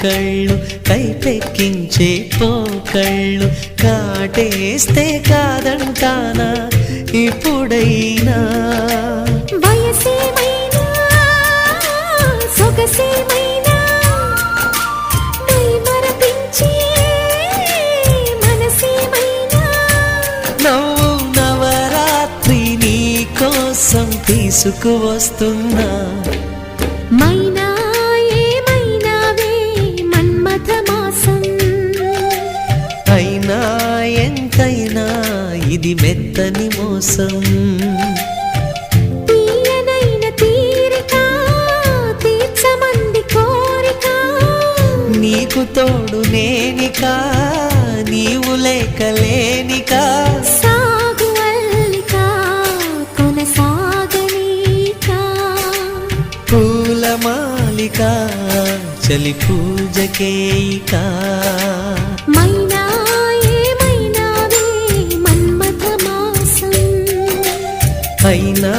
కళ్ళు కైపెక్కించే పోకళ్ళు కాటేస్తే కాదంటానా ఇప్పుడైనా వయసేమైనా సొగసేమైనా మరపించే మనసేమైనా నవ్వు నవరాత్రి నీ కోసం తీసుకువస్తున్నా మైనా ఏమైనావే మన్మథ మాసం అయినా ఎంతైనా ఇది మెత్తని మోసం తీయనైన తీరిక తీర్చమంది కోరిక నీకు తోడు నేనిక నీవు లేకలేనిక సాగు అల్లిక కొనసాగనీక పూలమాలిక చలి పూజకేయిక మైనా ఏమైనావే మన్మథ మాసం అయినా